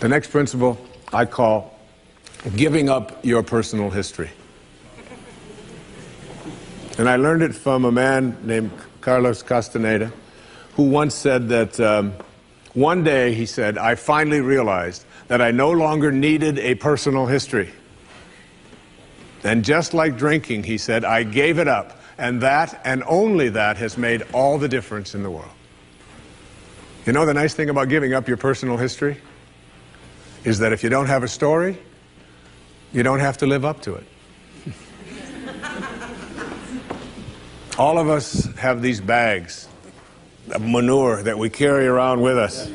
The next principle I call giving up your personal history. And I learned it from a man named Carlos Castaneda, who once said that one day, he said, I finally realized that I no longer needed a personal history. And just like drinking, he said, I gave it up. And that, and only that, has made all the difference in the world. You know the nice thing about giving up your personal history? Is that if you don't have a story, you don't have to live up to it. All of us have these bags of manure that we carry around with us,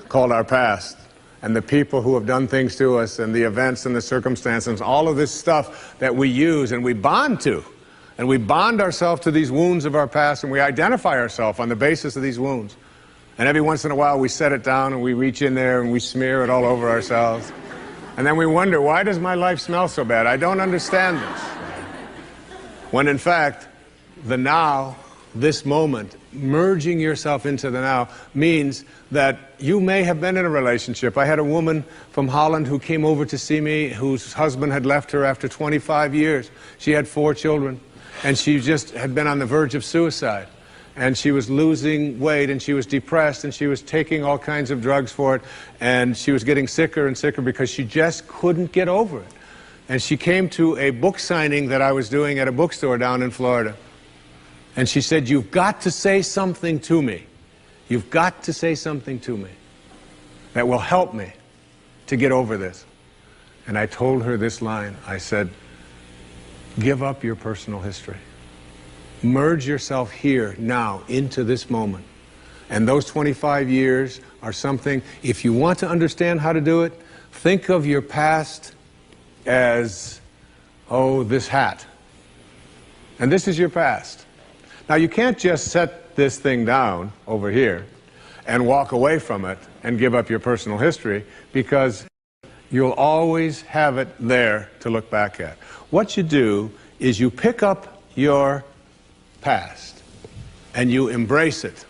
called our past, and the people who have done things to us, and the events and the circumstances, all of this stuff that we use and we bond to. And we bond ourselves to these wounds of our past, and we identify ourselves on the basis of these wounds. And every once in a while we set it down and we reach in there and we smear it all over ourselves. And then we wonder, why does my life smell so bad? I don't understand this. When in fact, the now, this moment, merging yourself into the now, means that you may have been in a relationship. I had a woman from Holland who came over to see me, whose husband had left her after 25 years. She had 4 children, and she just had been on the verge of suicide. And she was losing weight, and she was depressed, and she was taking all kinds of drugs for it, and she was getting sicker and sicker because she just couldn't get over it. And she came to a book signing that I was doing at a bookstore down in Florida. And she said, you've got to say something to me. You've got to say something to me that will help me to get over this. And I told her this line. I said, give up your personal history. Merge yourself here, now, into this moment. And those 25 years are something, if you want to understand how to do it, think of your past as, oh, this hat. And this is your past. Now, you can't just set this thing down over here and walk away from it and give up your personal history, because you'll always have it there to look back at. What you do is you pick up your past and you embrace it.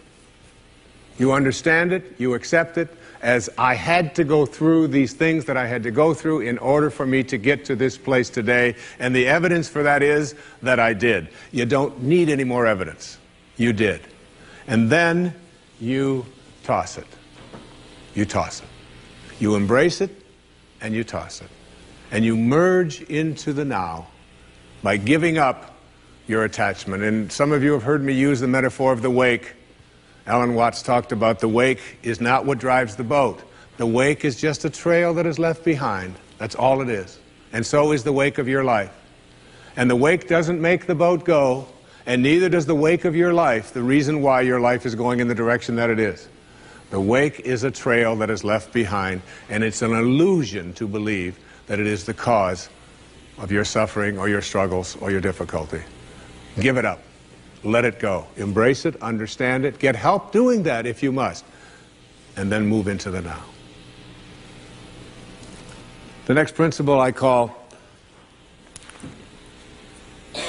You understand it, you accept it as, I had to go through these things that I had to go through in order for me to get to this place today, and the evidence for that is that I did. You don't need any more evidence. You did. And then you toss it. You toss it. You embrace it and you toss it. And you merge into the now by giving up your attachment. And some of you have heard me use the metaphor of the wake. Alan Watts talked about the wake is not what drives the boat. The wake is just a trail that is left behind. That's all it is. And so is the wake of your life. And the wake doesn't make the boat go, and neither does the wake of your life the reason why your life is going in the direction that it is. The wake is a trail that is left behind, and it's an illusion to believe that it is the cause of your suffering or your struggles or your difficulty. Give it up. Let it go. Embrace it, understand it, get help doing that if you must, and then move into the now. The next principle I call,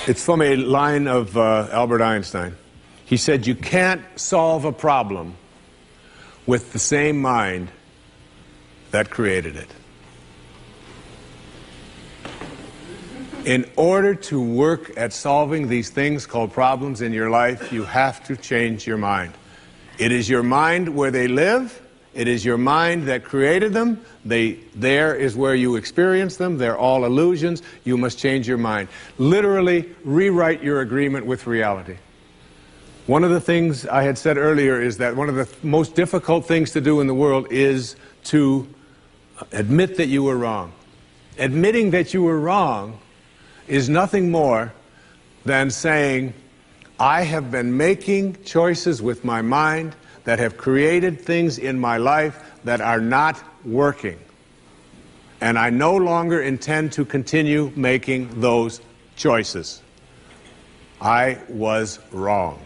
it's from a line of Albert Einstein. He said, you can't solve a problem with the same mind that created it. In order to work at solving these things called problems in your life, you have to change your mind. It is your mind where they live. It is your mind that created them. There is where you experience them. They're all illusions. You must change your mind. Literally rewrite your agreement with reality. One of the things I had said earlier is that one of the most difficult things to do in the world is to admit that you were wrong. Admitting that you were wrong is nothing more than saying, I have been making choices with my mind that have created things in my life that are not working. And I no longer intend to continue making those choices. I was wrong.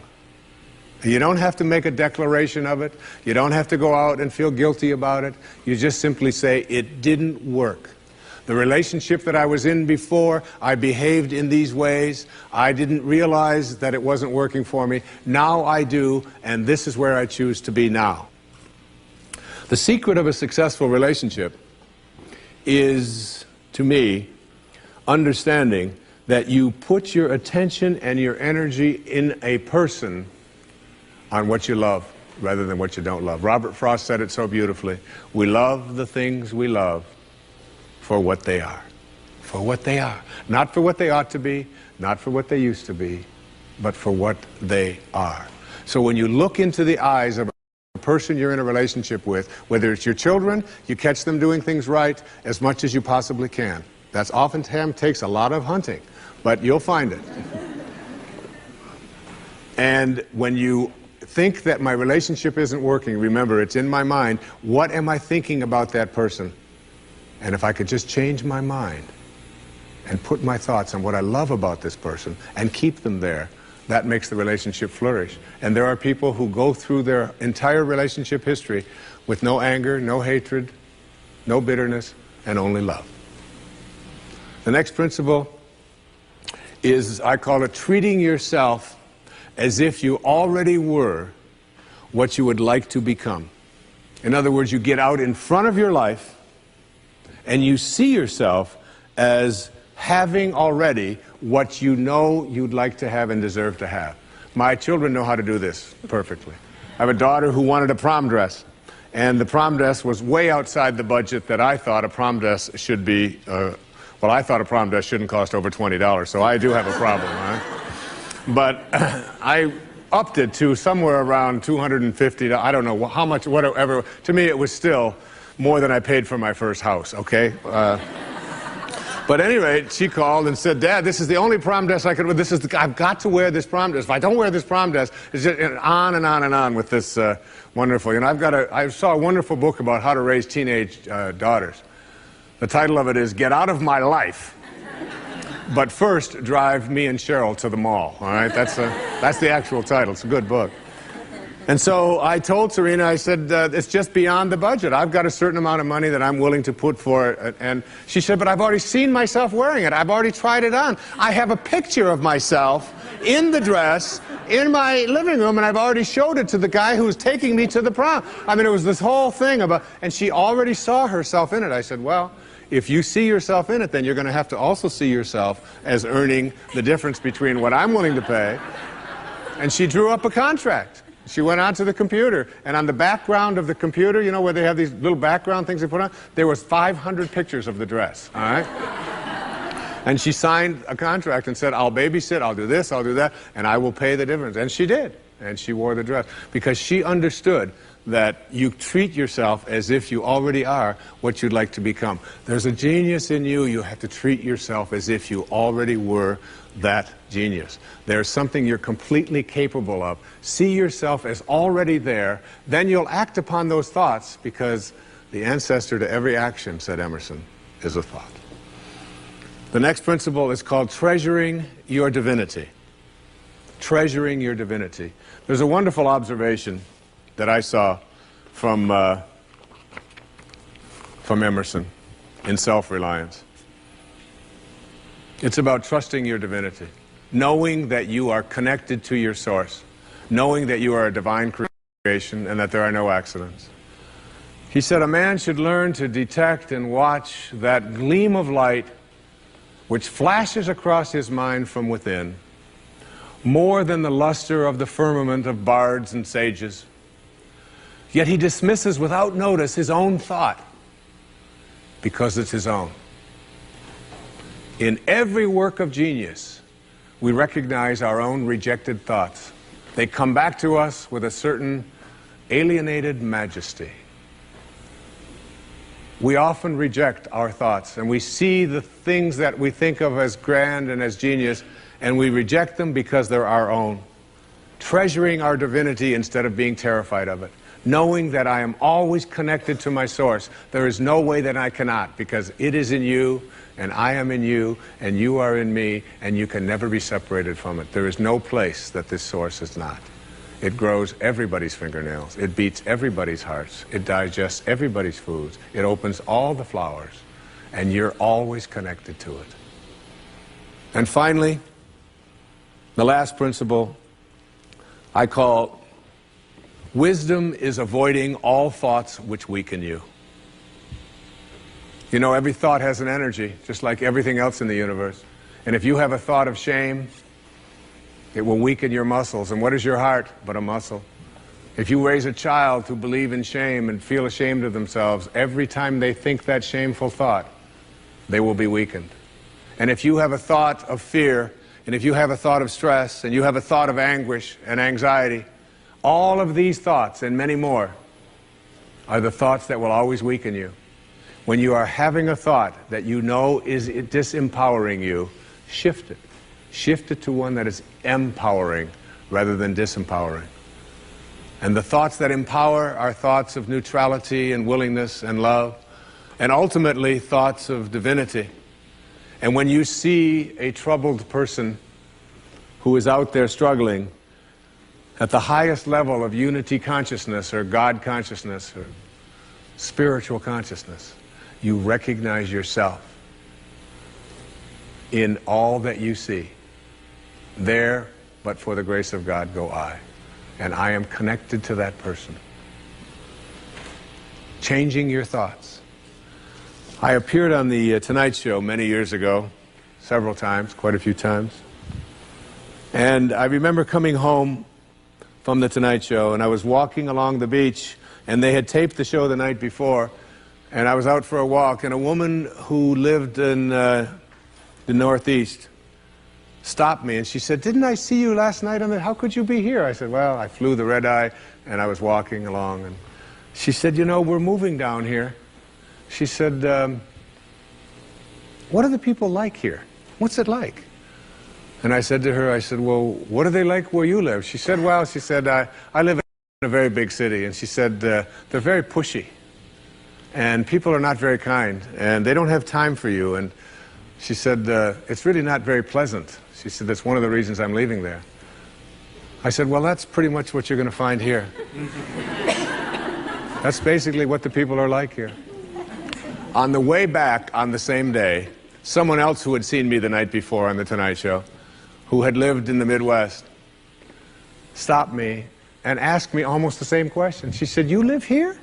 You don't have to make a declaration of it. You don't have to go out and feel guilty about it. You just simply say, it didn't work. The relationship that I was in before, I behaved in these ways. I didn't realize that it wasn't working for me. Now I do, and this is where I choose to be now. The secret of a successful relationship is, to me, understanding that you put your attention and your energy in a person on what you love rather than what you don't love. Robert Frost said it so beautifully. We love the things we love for what they are. For what they are. Not for what they ought to be, not for what they used to be, but for what they are. So when you look into the eyes of a person you're in a relationship with, whether it's your children, you catch them doing things right as much as you possibly can. That's oftentimes takes a lot of hunting, but you'll find it. And when you think that my relationship isn't working, remember, it's in my mind. What am I thinking about that person? And if I could just change my mind and put my thoughts on what I love about this person and keep them there, that makes the relationship flourish. And there are people who go through their entire relationship history with no anger, no hatred, no bitterness, and only love. The next principle is, I call it treating yourself as if you already were what you would like to become. In other words, you get out in front of your life and you see yourself as having already what you know you'd like to have and deserve to have. My children know how to do this perfectly. I have a daughter who wanted a prom dress, and the prom dress was way outside the budget that I thought a prom dress should be. Well, I thought a prom dress shouldn't cost over $20, so I do have a problem, right? But I upped it to somewhere around $250. I don't know how much, whatever. To me, it was still more than I paid for my first house, okay? But at any rate, she called and said, Dad, this is the only prom dress I could wear. I've got to wear this prom dress. If I don't wear this prom dress, it's just on and on and on with this wonderful. You know, I saw a wonderful book about how to raise teenage daughters. The title of it is Get Out of My Life, but first drive me and Cheryl to the mall. All right, that's the actual title. It's a good book. And so I told Serena, I said, it's just beyond the budget. I've got a certain amount of money that I'm willing to put for it. And she said, but I've already seen myself wearing it. I've already tried it on. I have a picture of myself in the dress in my living room, and I've already showed it to the guy who's taking me to the prom. I mean, it was this whole thing about, and she already saw herself in it. I said, well, if you see yourself in it, then you're going to have to also see yourself as earning the difference between what I'm willing to pay. And she drew up a contract. She went onto the computer, and on the background of the computer, you know, where they have these little background things they put on, there was 500 pictures of the dress, all right? And she signed a contract and said, I'll babysit, I'll do this, I'll do that, and I will pay the difference. And she did, and she wore the dress, because she understood that you treat yourself as if you already are what you'd like to become. There's a genius in you. You have to treat yourself as if you already were that genius. There's something you're completely capable of. See yourself as already there. Then you'll act upon those thoughts, because the ancestor to every action, said Emerson, is a thought. The next principle is called treasuring your divinity. Treasuring your divinity. There's a wonderful observation that I saw from Emerson in Self-Reliance. It's about trusting your divinity, knowing that you are connected to your source, knowing that you are a divine creation and that there are no accidents. He said, a man should learn to detect and watch that gleam of light which flashes across his mind from within, more than the luster of the firmament of bards and sages. Yet he dismisses without notice his own thought, because it's his own. In every work of genius, we recognize our own rejected thoughts. They come back to us with a certain alienated majesty. We often reject our thoughts, and we see the things that we think of as grand and as genius, and we reject them because they're our own. Treasuring our divinity instead of being terrified of it. Knowing that I am always connected to my source. There is no way that I cannot, because it is in you, and I am in you, and you are in me, and you can never be separated from it. There is no place that this source is not. It grows everybody's fingernails. It beats everybody's hearts. It digests everybody's foods. It opens all the flowers, and you're always connected to it. And finally, the last principle I call Wisdom is avoiding all thoughts which weaken you. You know, every thought has an energy, just like everything else in the universe. And if you have a thought of shame, it will weaken your muscles. And what is your heart but a muscle? If you raise a child who believe in shame and feel ashamed of themselves, every time they think that shameful thought, they will be weakened. And if you have a thought of fear, and if you have a thought of stress, and you have a thought of anguish and anxiety, all of these thoughts and many more are the thoughts that will always weaken you. When you are having a thought that you know is disempowering you, shift it. Shift it to one that is empowering rather than disempowering. And the thoughts that empower are thoughts of neutrality and willingness and love, and ultimately thoughts of divinity. And when you see a troubled person who is out there struggling at the highest level of unity consciousness or God consciousness or spiritual consciousness, you recognize yourself in all that you see. There, but for the grace of God, go I. And I am connected to that person. Changing your thoughts. I appeared on the Tonight Show many years ago, several times, quite a few times. And I remember coming home from the Tonight Show, and I was walking along the beach, and they had taped the show the night before, and I was out for a walk, and a woman who lived in the Northeast stopped me, and she said, "Didn't I see you last night on the, how could you be here?" I said, "Well, I flew the red eye, and I was walking along." And she said, "You know, we're moving down here." She said, "What are the people like here? What's it like?" And I said to her, I said, "Well, what are they like where you live?" She said, "Well," she said, I live in a very big city." And she said, "They're very pushy. And people are not very kind. And they don't have time for you." And she said, "It's really not very pleasant." She said, "That's one of the reasons I'm leaving there." I said, "Well, that's pretty much what you're going to find here." That's basically what the people are like here. On the way back on the same day, someone else who had seen me the night before on the Tonight Show, who had lived in the Midwest, stopped me and asked me almost the same question. She said, "You live here?"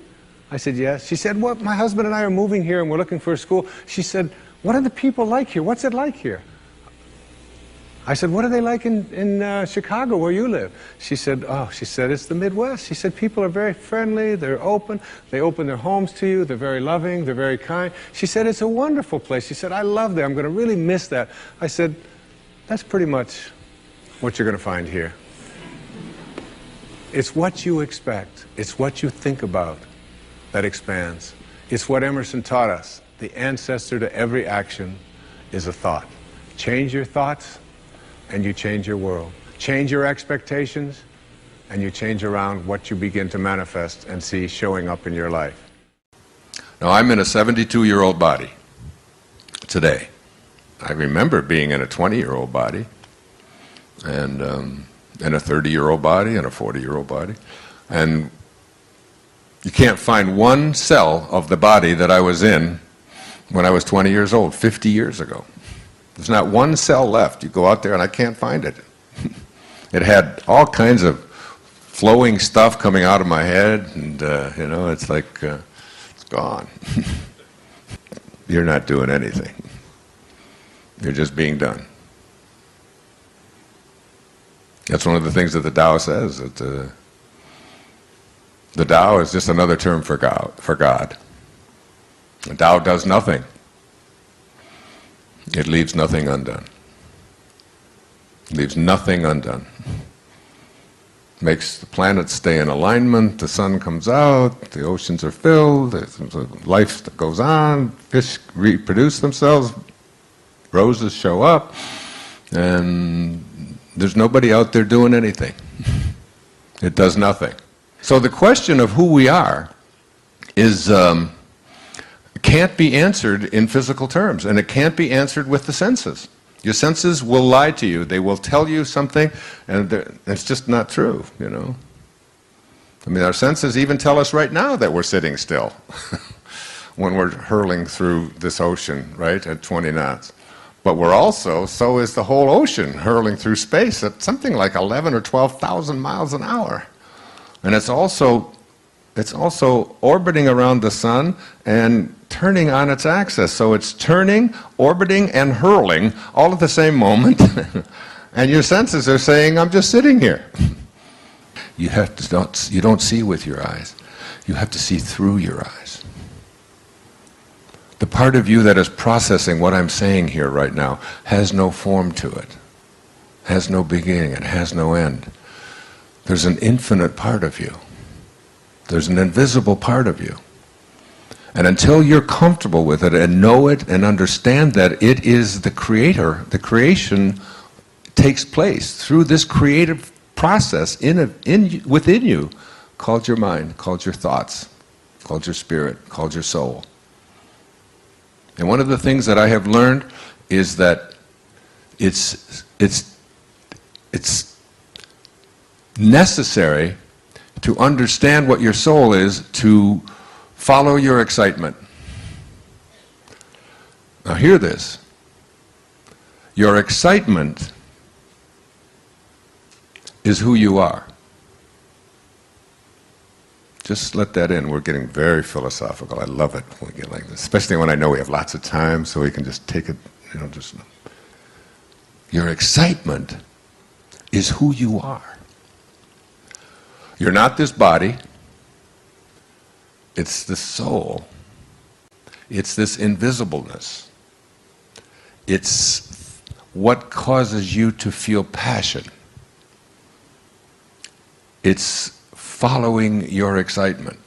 I said, "Yes." She said, "Well, my husband and I are moving here and we're looking for a school." She said, "What are the people like here? What's it like here?" I said, "What are they like in Chicago where you live?" She said, "Oh," she said, "it's the Midwest." She said, "People are very friendly, they're open, they open their homes to you, they're very loving, they're very kind." She said, "It's a wonderful place." She said, "I love that, I'm going to really miss that." I said, "That's pretty much what you're going to find here." It's what you expect, it's what you think about that expands. It's what Emerson taught us. The ancestor to every action is a thought. Change your thoughts, and you change your world. Change your expectations, and you change around what you begin to manifest and see showing up in your life. Now, I'm in a 72-year-old body today. I remember being in a 20-year-old body, and in a 30-year-old body, and a 40-year-old body. And you can't find one cell of the body that I was in when I was 20 years old, 50 years ago. There's not one cell left. You go out there and I can't find it. It had all kinds of flowing stuff coming out of my head, and you know, it's like it's gone. You're not doing anything. You're just being done. That's one of the things that the Tao says, that the Tao is just another term for God. The Tao does nothing. It leaves nothing undone. It leaves nothing undone. Makes the planets stay in alignment, the sun comes out, the oceans are filled, life goes on, fish reproduce themselves, roses show up, and there's nobody out there doing anything. It does nothing. So the question of who we are is can't be answered in physical terms, and it can't be answered with the senses. Your senses will lie to you. They will tell you something, and it's just not true, you know. I mean, our senses even tell us right now that we're sitting still when we're hurling through this ocean, right, at 20 knots. But we're also, so is the whole ocean hurling through space at something like 11 or 12,000 miles an hour. And it's also orbiting around the sun and turning on its axis. So it's turning, orbiting, and hurling all at the same moment. And your senses are saying, I'm just sitting here. You don't see with your eyes. You have to see through your eyes. The part of you that is processing what I'm saying here right now has no form to it, has no beginning, it has no end. There's an infinite part of you. There's an invisible part of you. And until you're comfortable with it and know it and understand that it is the creator, the creation takes place through this creative process within you, called your mind, called your thoughts, called your spirit, called your soul. And one of the things that I have learned is that it's necessary to understand what your soul is to follow your excitement. Now hear this. Your excitement is who you are. Just let that in. We're getting very philosophical. I love it when we get like this, especially when I know we have lots of time, so we can just take it, just... Your excitement is who you are. You're not this body. It's the soul. It's this invisibleness. It's what causes you to feel passion. It's following your excitement.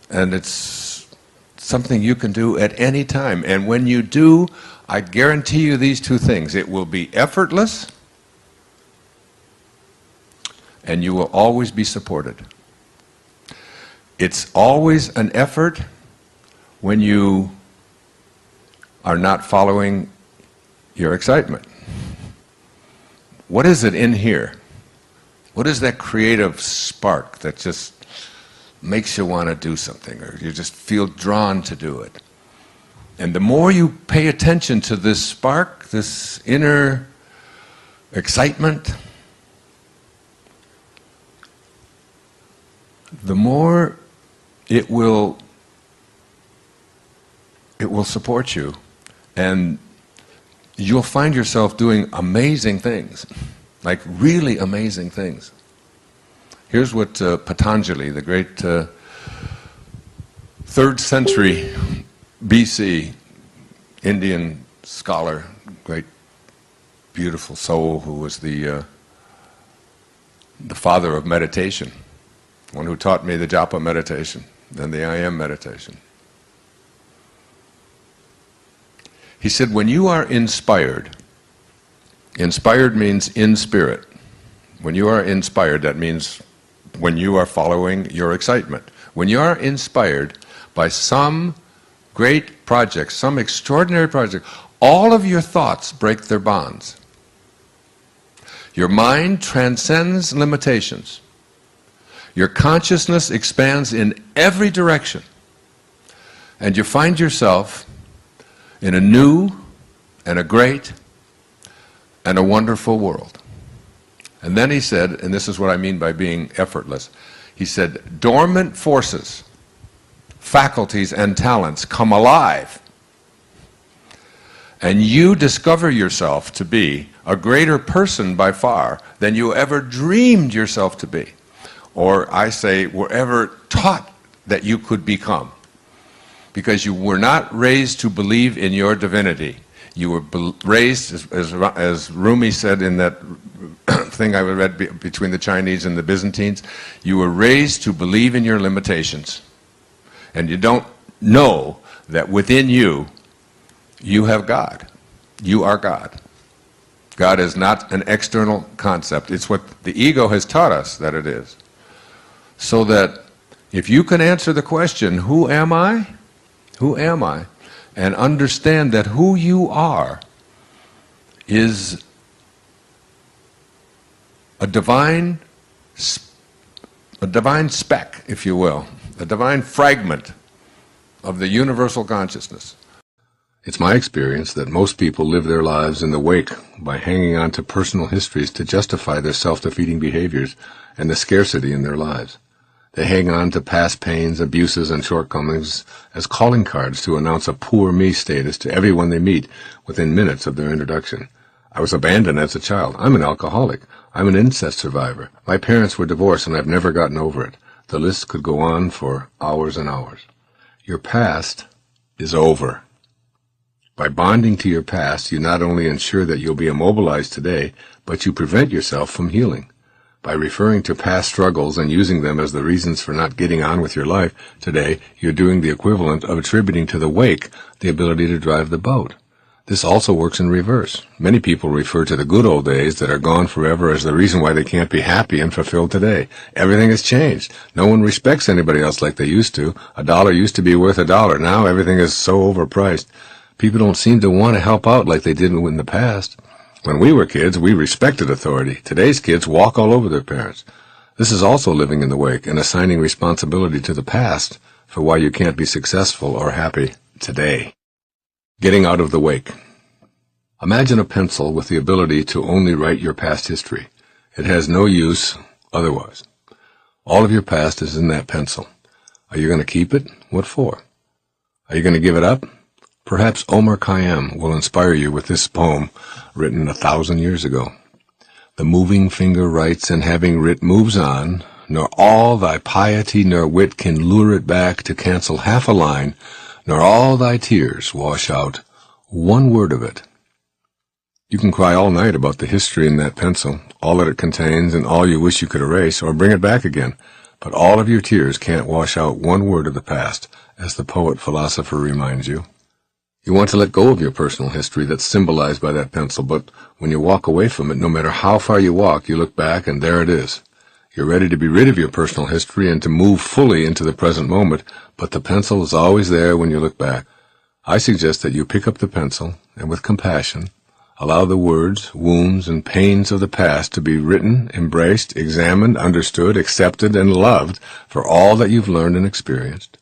And it's something you can do at any time. And when you do, I guarantee you these two things. It will be effortless, and you will always be supported. It's always an effort when you are not following your excitement. What is it in here? What is that creative spark that just makes you want to do something, or you just feel drawn to do it? And the more you pay attention to this spark, this inner excitement, the more it will support you, and you'll find yourself doing amazing things, like really amazing things. Here's what Patanjali, the great 3rd century BC Indian scholar, great beautiful soul, who was the father of meditation, one who taught me the japa meditation and the I am meditation. He said, when you are inspired, inspired means in spirit. When you are inspired, that means when you are following your excitement. When you are inspired by some great project, some extraordinary project, all of your thoughts break their bonds. Your mind transcends limitations. Your consciousness expands in every direction. And you find yourself in a new and a great and a wonderful world. And then he said, and this is what I mean by being effortless, he said, dormant forces, faculties and talents come alive, and you discover yourself to be a greater person by far than you ever dreamed yourself to be, or I say were ever taught that you could become, because you were not raised to believe in your divinity. You were raised, as Rumi said in that thing I read between the Chinese and the Byzantines, you were raised to believe in your limitations. And you don't know that within you, you have God. You are God. God is not an external concept. It's what the ego has taught us that it is. So that if you can answer the question, who am I? Who am I? And understand that who you are is a divine speck, if you will, a divine fragment of the universal consciousness. It's my experience that most people live their lives in the wake by hanging on to personal histories to justify their self-defeating behaviors and the scarcity in their lives. They hang on to past pains, abuses, and shortcomings as calling cards to announce a poor me status to everyone they meet within minutes of their introduction. I was abandoned as a child. I'm an alcoholic. I'm an incest survivor. My parents were divorced and I've never gotten over it. The list could go on for hours and hours. Your past is over. By bonding to your past, you not only ensure that you'll be immobilized today, but you prevent yourself from healing. By referring to past struggles and using them as the reasons for not getting on with your life today, you're doing the equivalent of attributing to the wake the ability to drive the boat. This also works in reverse. Many people refer to the good old days that are gone forever as the reason why they can't be happy and fulfilled today. Everything has changed. No one respects anybody else like they used to. A dollar used to be worth a dollar. Now everything is so overpriced. People don't seem to want to help out like they did in the past. When we were kids, we respected authority. Today's kids walk all over their parents. This is also living in the wake and assigning responsibility to the past for why you can't be successful or happy today. Getting out of the wake. Imagine a pencil with the ability to only write your past history. It has no use otherwise. All of your past is in that pencil. Are you going to keep it? What for? Are you going to give it up? Perhaps Omar Khayyam will inspire you with this poem written 1,000 years ago. The moving finger writes, and having writ moves on, nor all thy piety nor wit can lure it back to cancel half a line, nor all thy tears wash out one word of it. You can cry all night about the history in that pencil, all that it contains and all you wish you could erase or bring it back again, but all of your tears can't wash out one word of the past, as the poet-philosopher reminds you. You want to let go of your personal history that's symbolized by that pencil, but when you walk away from it, no matter how far you walk, you look back and there it is. You're ready to be rid of your personal history and to move fully into the present moment, but the pencil is always there when you look back. I suggest that you pick up the pencil and with compassion, allow the words, wounds, and pains of the past to be written, embraced, examined, understood, accepted, and loved for all that you've learned and experienced.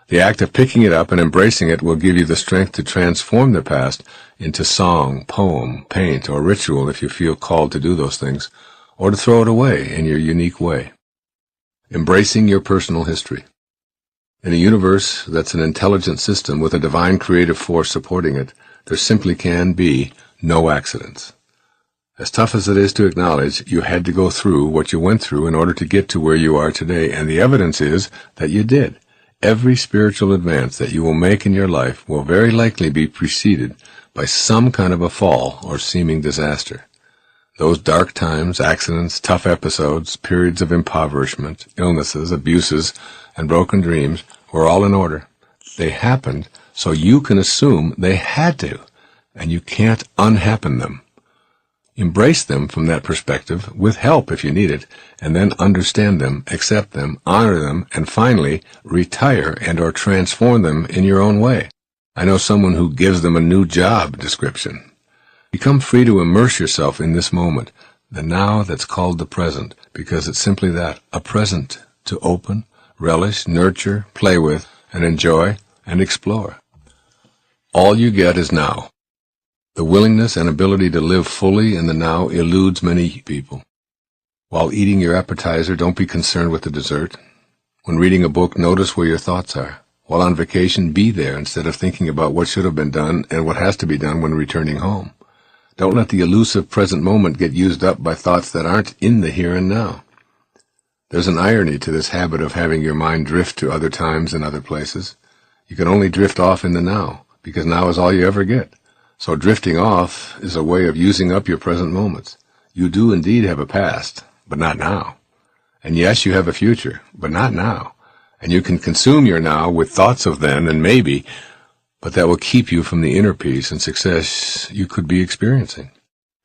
The act of picking it up and embracing it will give you the strength to transform the past into song, poem, paint, or ritual if you feel called to do those things, or to throw it away in your unique way. Embracing your personal history. In a universe that's an intelligent system with a divine creative force supporting it, there simply can be no accidents. As tough as it is to acknowledge, you had to go through what you went through in order to get to where you are today, and the evidence is that you did. Every spiritual advance that you will make in your life will very likely be preceded by some kind of a fall or seeming disaster. Those dark times, accidents, tough episodes, periods of impoverishment, illnesses, abuses, and broken dreams were all in order. They happened so you can assume they had to, and you can't unhappen them. Embrace them from that perspective, with help if you need it, and then understand them, accept them, honor them, and finally retire and or transform them in your own way. I know someone who gives them a new job description. Become free to immerse yourself in this moment, the now that's called the present, because it's simply that, a present to open, relish, nurture, play with, and enjoy, and explore. All you get is now. The willingness and ability to live fully in the now eludes many people. While eating your appetizer, don't be concerned with the dessert. When reading a book, notice where your thoughts are. While on vacation, be there instead of thinking about what should have been done and what has to be done when returning home. Don't let the elusive present moment get used up by thoughts that aren't in the here and now. There's an irony to this habit of having your mind drift to other times and other places. You can only drift off in the now, because now is all you ever get. So drifting off is a way of using up your present moments. You do indeed have a past, but not now. And yes, you have a future, but not now. And you can consume your now with thoughts of then and maybe, but that will keep you from the inner peace and success you could be experiencing.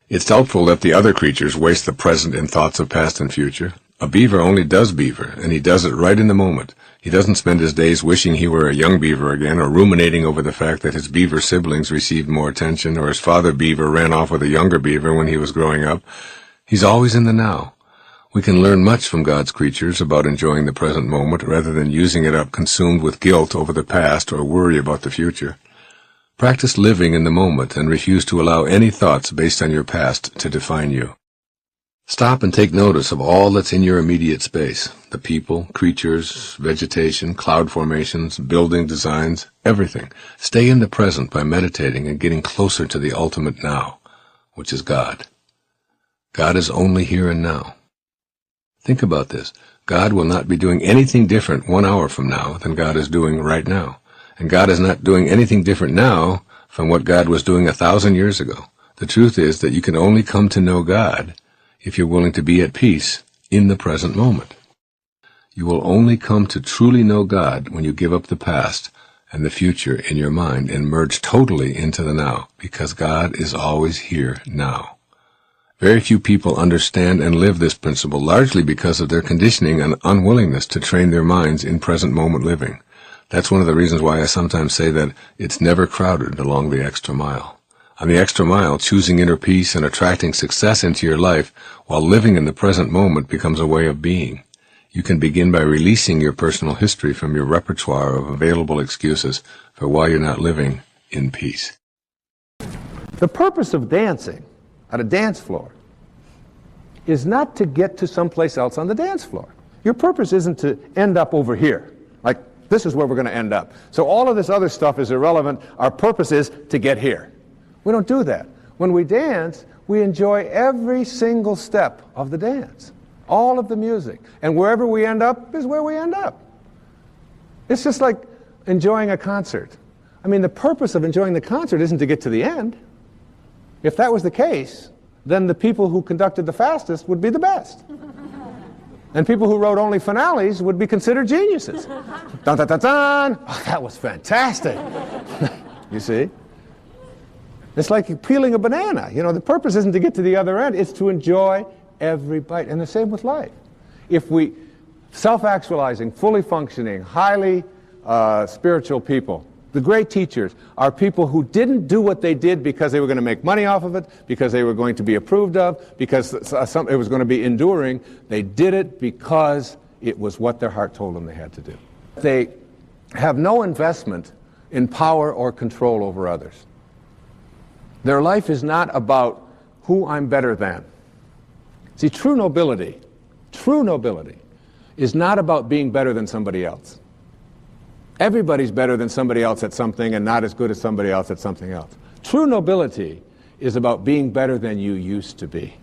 It's doubtful that the other creatures waste the present in thoughts of past and future. A beaver only does beaver, and he does it right in the moment. He doesn't spend his days wishing he were a young beaver again, or ruminating over the fact that his beaver siblings received more attention, or his father beaver ran off with a younger beaver when he was growing up. He's always in the now. We can learn much from God's creatures about enjoying the present moment rather than using it up consumed with guilt over the past or worry about the future. Practice living in the moment and refuse to allow any thoughts based on your past to define you. Stop and take notice of all that's in your immediate space. The people, creatures, vegetation, cloud formations, building designs, everything. Stay in the present by meditating and getting closer to the ultimate now, which is God. God is only here and now. Think about this. God will not be doing anything different 1 hour from now than God is doing right now. And God is not doing anything different now from what God was doing 1,000 years ago. The truth is that you can only come to know God if you're willing to be at peace in the present moment. You will only come to truly know God when you give up the past and the future in your mind and merge totally into the now, because God is always here now. Very few people understand and live this principle, largely because of their conditioning and unwillingness to train their minds in present moment living. That's one of the reasons why I sometimes say that it's never crowded along the extra mile. On the extra mile, choosing inner peace and attracting success into your life while living in the present moment becomes a way of being. You can begin by releasing your personal history from your repertoire of available excuses for why you're not living in peace. The purpose of dancing at a dance floor is not to get to someplace else on the dance floor. Your purpose isn't to end up over here, like this is where we're going to end up. So all of this other stuff is irrelevant. Our purpose is to get here. We don't do that. When we dance, we enjoy every single step of the dance, all of the music. And wherever we end up is where we end up. It's just like enjoying a concert. I mean, the purpose of enjoying the concert isn't to get to the end. If that was the case, then the people who conducted the fastest would be the best. And people who wrote only finales would be considered geniuses. Dun, dun, dun, dun. Oh, that was fantastic. You see? It's like peeling a banana. You know, the purpose isn't to get to the other end. It's to enjoy every bite. And the same with life. If we, self-actualizing, fully functioning, highly spiritual people, the great teachers are people who didn't do what they did because they were going to make money off of it, because they were going to be approved of, because it was going to be enduring. They did it because it was what their heart told them they had to do. They have no investment in power or control over others. Their life is not about who I'm better than. See, true nobility is not about being better than somebody else. Everybody's better than somebody else at something and not as good as somebody else at something else. True nobility is about being better than you used to be.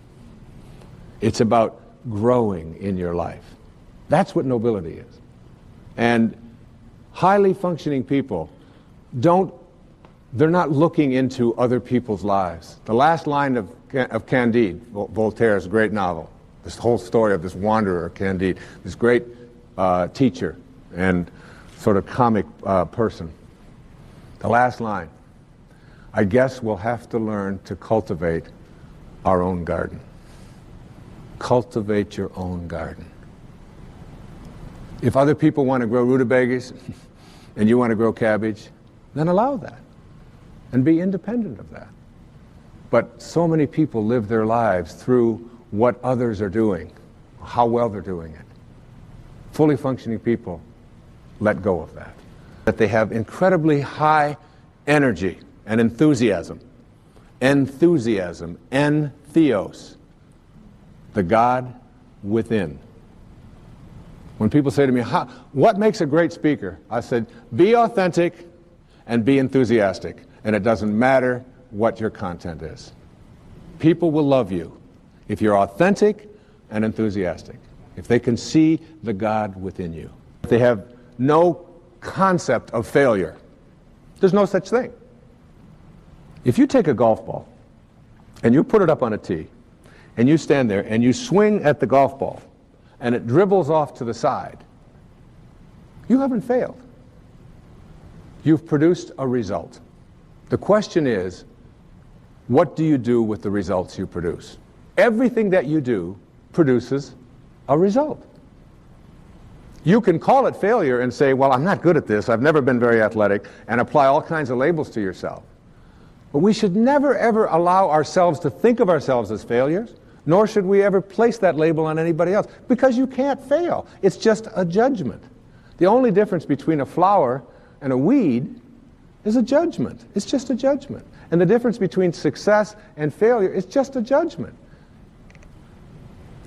It's about growing in your life. That's what nobility is. And highly functioning people they're not looking into other people's lives. The last line of Candide, Voltaire's great novel, this whole story of this wanderer, Candide, this great teacher and sort of comic person. The last line, I guess we'll have to learn to cultivate our own garden. Cultivate your own garden. If other people want to grow rutabagas and you want to grow cabbage, then allow that and be independent of that. But so many people live their lives through what others are doing, how well they're doing it. Fully functioning people let go of that. That they have incredibly high energy and enthusiasm. Enthusiasm, entheos, the God within. When people say to me, what makes a great speaker? I said, be authentic and be enthusiastic. And it doesn't matter what your content is. People will love you if you're authentic and enthusiastic, if they can see the God within you. If they have no concept of failure. There's no such thing. If you take a golf ball and you put it up on a tee and you stand there and you swing at the golf ball and it dribbles off to the side, you haven't failed. You've produced a result. The question is, what do you do with the results you produce? Everything that you do produces a result. You can call it failure and say, well, I'm not good at this, I've never been very athletic, and apply all kinds of labels to yourself. But we should never, ever allow ourselves to think of ourselves as failures, nor should we ever place that label on anybody else, because you can't fail. It's just a judgment. The only difference between a flower and a weed is a judgment. It's just a judgment. And the difference between success and failure is just a judgment.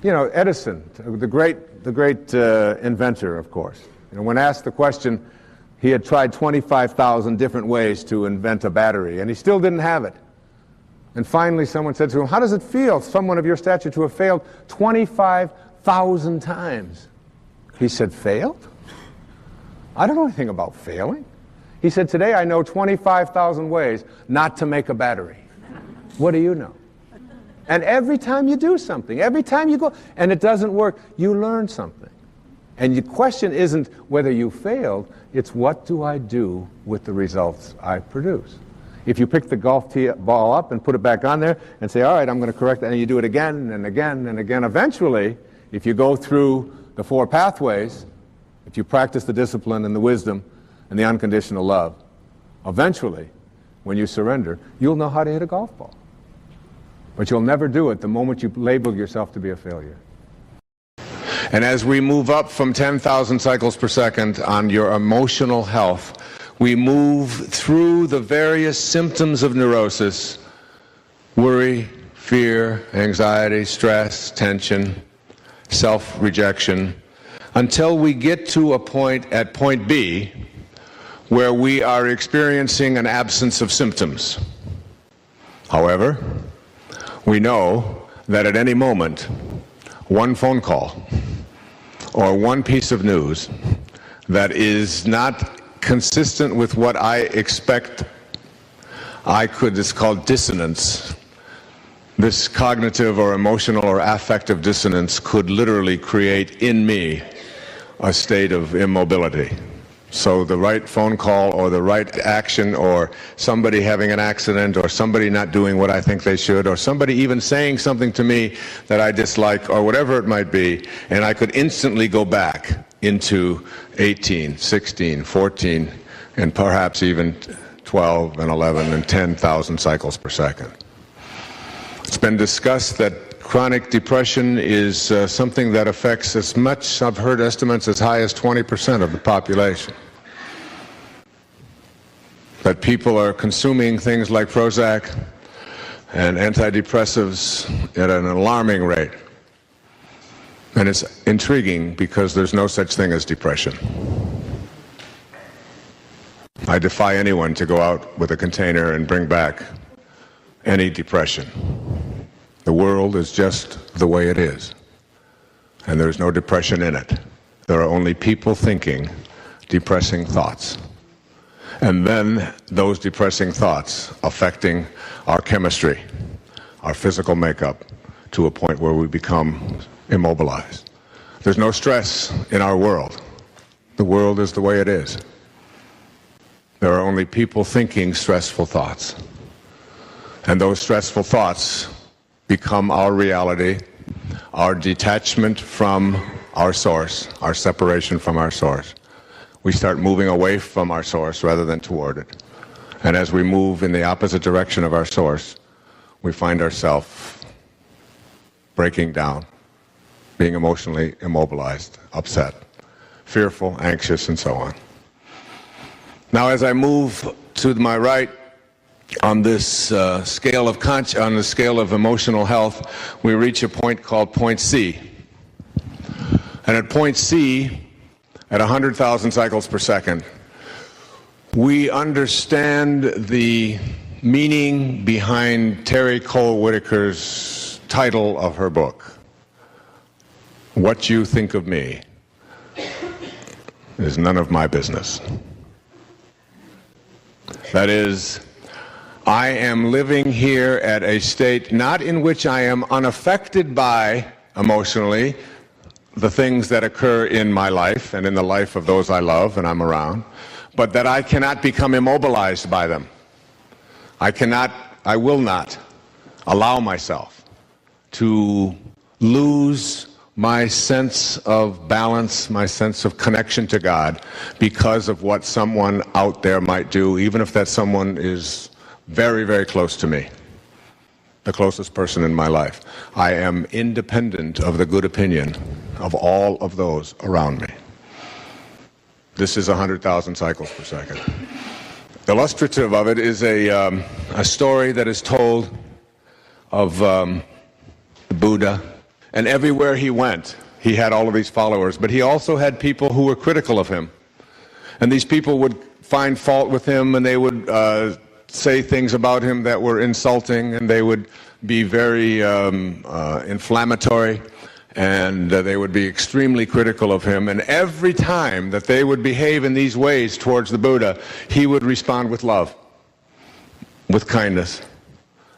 Edison, the great inventor, of course. When asked the question, he had tried 25,000 different ways to invent a battery, and he still didn't have it. And finally, someone said to him, "How does it feel, someone of your stature, to have failed 25,000 times?" He said, "Failed? I don't know anything about failing." He said, "Today I know 25,000 ways not to make a battery. What do you know?" And every time you do something, every time you go, and it doesn't work, you learn something. And the question isn't whether you failed, it's what do I do with the results I produce? If you pick the golf ball up and put it back on there and say, all right, I'm going to correct that, and you do it again and again and again, eventually, if you go through the 4 pathways, if you practice the discipline and the wisdom and the unconditional love, eventually, when you surrender, you'll know how to hit a golf ball. But you'll never do it the moment you label yourself to be a failure. And as we move up from 10,000 cycles per second on your emotional health, we move through the various symptoms of neurosis: worry, fear, anxiety, stress, tension, self-rejection, until we get to a point at point B where we are experiencing an absence of symptoms. However, we know that at any moment, one phone call or one piece of news that is not consistent with what I expect, it's called dissonance. This cognitive or emotional or affective dissonance could literally create in me a state of immobility. So the right phone call or the right action, or somebody having an accident, or somebody not doing what I think they should, or somebody even saying something to me that I dislike, or whatever it might be, and I could instantly go back into 18, 16, 14, and perhaps even 12 and 11 and 10,000 cycles per second. It's been discussed that chronic depression is something that affects as much, I've heard estimates as high as 20% of the population. That people are consuming things like Prozac and antidepressives at an alarming rate. And it's intriguing because there's no such thing as depression. I defy anyone to go out with a container and bring back any depression. The world is just the way it is, and there's no depression in it. There are only people thinking depressing thoughts, and then those depressing thoughts affecting our chemistry, our physical makeup, to a point where we become immobilized. There's no stress in our world. The world is the way it is. There are only people thinking stressful thoughts, and those stressful thoughts become our reality, our detachment from our source, our separation from our source. We start moving away from our source rather than toward it. And as we move in the opposite direction of our source, we find ourselves breaking down, being emotionally immobilized, upset, fearful, anxious, and so on. Now, as I move to my right, on this scale of emotional health, we reach a point called point C. And at point C, at 100,000 cycles per second, we understand the meaning behind Terry Cole Whitaker's title of her book. What you think of me is none of my business. That is, I am living here at a state not in which I am unaffected by, emotionally, the things that occur in my life and in the life of those I love and I'm around, but that I cannot become immobilized by them. I will not allow myself to lose my sense of balance, my sense of connection to God, because of what someone out there might do, even if that someone is very, very close to me, the closest person in my life. I am independent of the good opinion of all of those around me. This is 100,000 cycles per second. Illustrative of it is a story that is told of the Buddha And everywhere he went, he had all of these followers. But he also had people who were critical of him. And these people would find fault with him, and they would say things about him that were insulting, and they would be very inflammatory, and they would be extremely critical of him. And every time that they would behave in these ways towards the Buddha, he would respond with love, with kindness.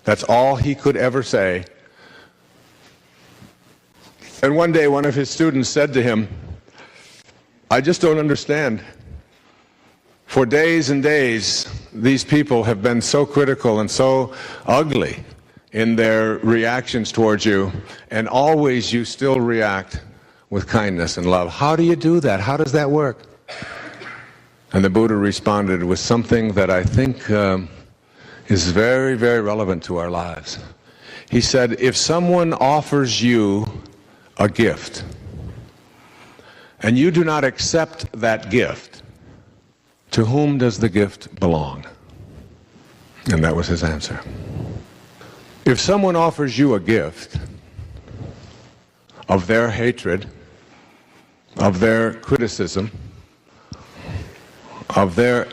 That's all he could ever say. And one day one of his students said to him, "I just don't understand. For days and days, these people have been so critical and so ugly in their reactions towards you, and always you still react with kindness and love. How do you do that? How does that work?" And the Buddha responded with something that I think is very, very relevant to our lives. He said, if someone offers you a gift, and you do not accept that gift, to whom does the gift belong? And that was his answer. If someone offers you a gift of their hatred, of their criticism, of their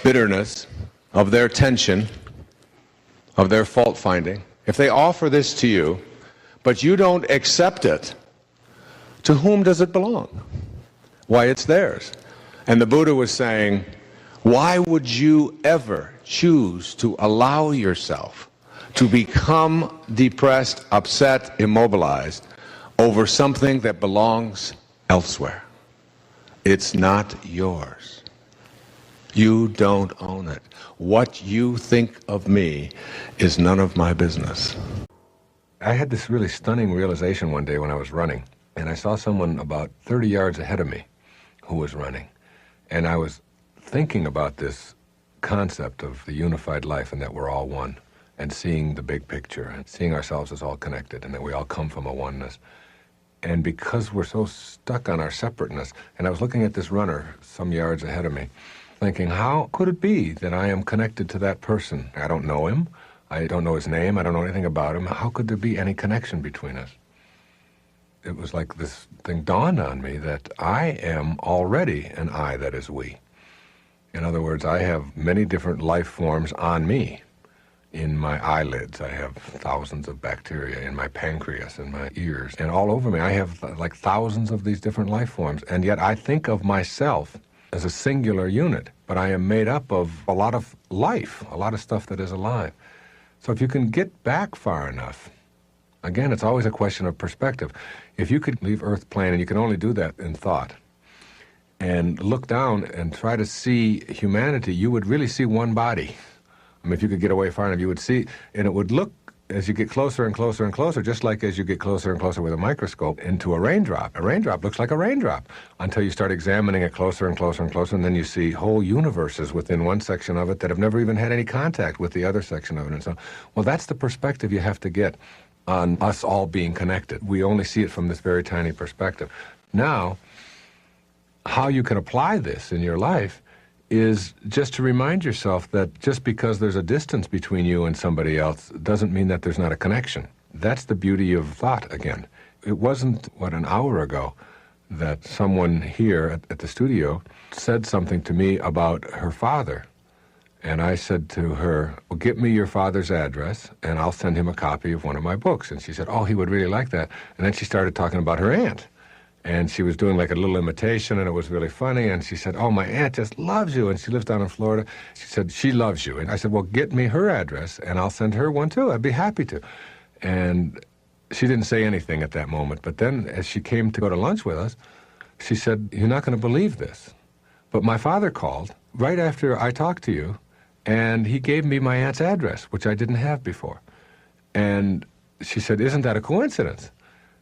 bitterness, of their tension, of their fault-finding, if they offer this to you, but you don't accept it, to whom does it belong? Why, it's theirs. And the Buddha was saying, why would you ever choose to allow yourself to become depressed, upset, immobilized over something that belongs elsewhere? It's not yours. You don't own it. What you think of me is none of my business. I had this really stunning realization one day when I was running, and I saw someone about 30 yards ahead of me who was running. And I was thinking about this concept of the unified life and that we're all one, and seeing the big picture and seeing ourselves as all connected and that we all come from a oneness. And because we're so stuck on our separateness, and I was looking at this runner some yards ahead of me, thinking, how could it be that I am connected to that person? I don't know him. I don't know his name. I don't know anything about him. How could there be any connection between us? It was like this thing dawned on me that I am already an I that is we. In other words, I have many different life forms on me. In my eyelids, I have thousands of bacteria. In my pancreas, in my ears, and all over me, I have like thousands of these different life forms. And yet I think of myself as a singular unit, but I am made up of a lot of life, a lot of stuff that is alive. So if you can get back far enough, again, it's always a question of perspective. If you could leave Earth plane, and you can only do that in thought, and look down and try to see humanity, you would really see one body. I mean, if you could get away far enough, you would see, and it would look, as you get closer and closer and closer, just like as you get closer and closer with a microscope, into a raindrop. A raindrop looks like a raindrop until you start examining it closer and closer and closer, and then you see whole universes within one section of it that have never even had any contact with the other section of it. And so, well, that's the perspective you have to get on us all being connected. We only see it from this very tiny perspective. Now, how you can apply this in your life is just to remind yourself that just because there's a distance between you and somebody else doesn't mean that there's not a connection. That's the beauty of thought again. It wasn't, an hour ago that someone here at the studio said something to me about her father. And I said to her, well, get me your father's address and I'll send him a copy of one of my books. And she said, oh, he would really like that. And then she started talking about her aunt. And she was doing like a little imitation, and it was really funny. And she said, oh, my aunt just loves you. And she lives down in Florida. She said, she loves you. And I said, well, get me her address, and I'll send her one, too. I'd be happy to. And she didn't say anything at that moment. But then as she came to go to lunch with us, she said, you're not going to believe this, but my father called right after I talked to you, and he gave me my aunt's address, which I didn't have before. And she said, isn't that a coincidence?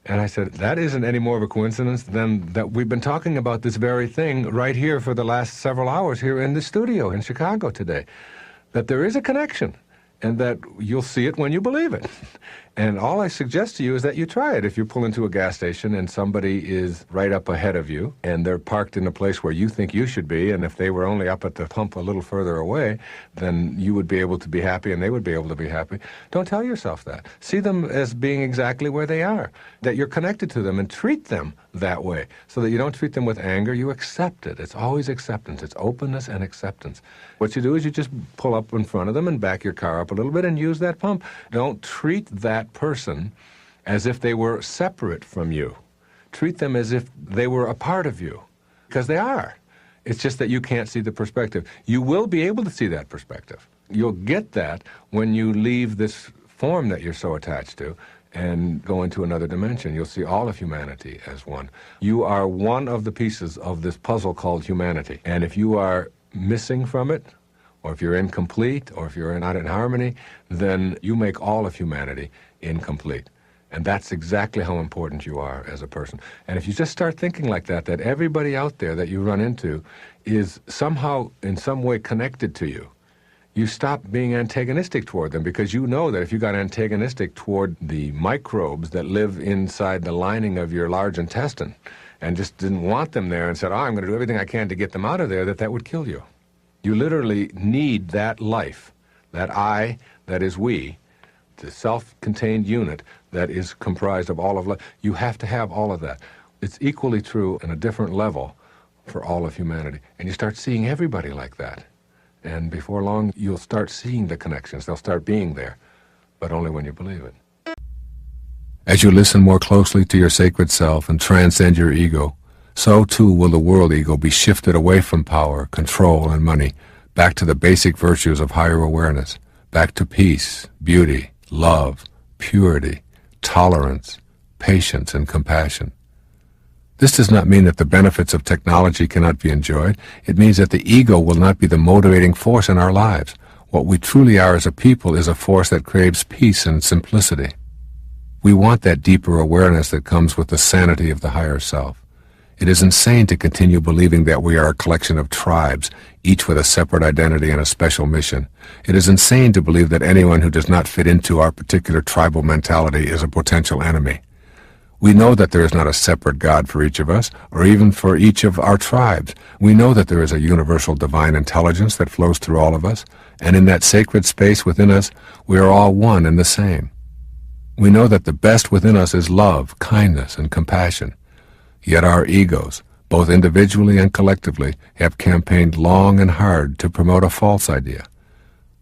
And I said, that isn't any more of a coincidence than that we've been talking about this very thing right here for the last several hours here in the studio in Chicago today. That there is a connection. and that you'll see it when you believe it. And all I suggest to you is that you try it. If you pull into a gas station and somebody is right up ahead of you and they're parked in a place where you think you should be, and if they were only up at the pump a little further away, then you would be able to be happy and they would be able to be happy. Don't tell yourself that. See them as being exactly where they are, that you're connected to them, and treat them that way so that you don't treat them with anger. You accept it. It's always acceptance. It's openness and acceptance. What you do is you just pull up in front of them and back your car up a little bit and use that pump. Don't treat that person as if they were separate from you. Treat them as if they were a part of you, because they are. It's just that you can't see the perspective. You will be able to see that perspective. You'll get that when you leave this form that you're so attached to and go into another dimension. You'll see all of humanity as one. You are one of the pieces of this puzzle called humanity. And if you are missing from it, or if you're incomplete, or if you're not in harmony, then you make all of humanity incomplete. And that's exactly how important you are as a person. And if you just start thinking like that, that everybody out there that you run into is somehow in some way connected to you, you stop being antagonistic toward them, because you know that if you got antagonistic toward the microbes that live inside the lining of your large intestine and just didn't want them there and said, I'm going to do everything I can to get them out of there, that would kill you. You literally need that life, that I, that is we, the self-contained unit that is comprised of all of life. You have to have all of that. It's equally true on a different level for all of humanity. And you start seeing everybody like that. And before long, you'll start seeing the connections. They'll start being there, but only when you believe it. As you listen more closely to your sacred self and transcend your ego, so too will the world ego be shifted away from power, control, and money, back to the basic virtues of higher awareness, back to peace, beauty, love, purity, tolerance, patience, and compassion. This does not mean that the benefits of technology cannot be enjoyed. It means that the ego will not be the motivating force in our lives. What we truly are as a people is a force that craves peace and simplicity. We want that deeper awareness that comes with the sanity of the higher self. It is insane to continue believing that we are a collection of tribes, each with a separate identity and a special mission. It is insane to believe that anyone who does not fit into our particular tribal mentality is a potential enemy. We know that there is not a separate God for each of us, or even for each of our tribes. We know that there is a universal divine intelligence that flows through all of us, and in that sacred space within us, we are all one and the same. We know that the best within us is love, kindness, and compassion. Yet our egos, both individually and collectively, have campaigned long and hard to promote a false idea.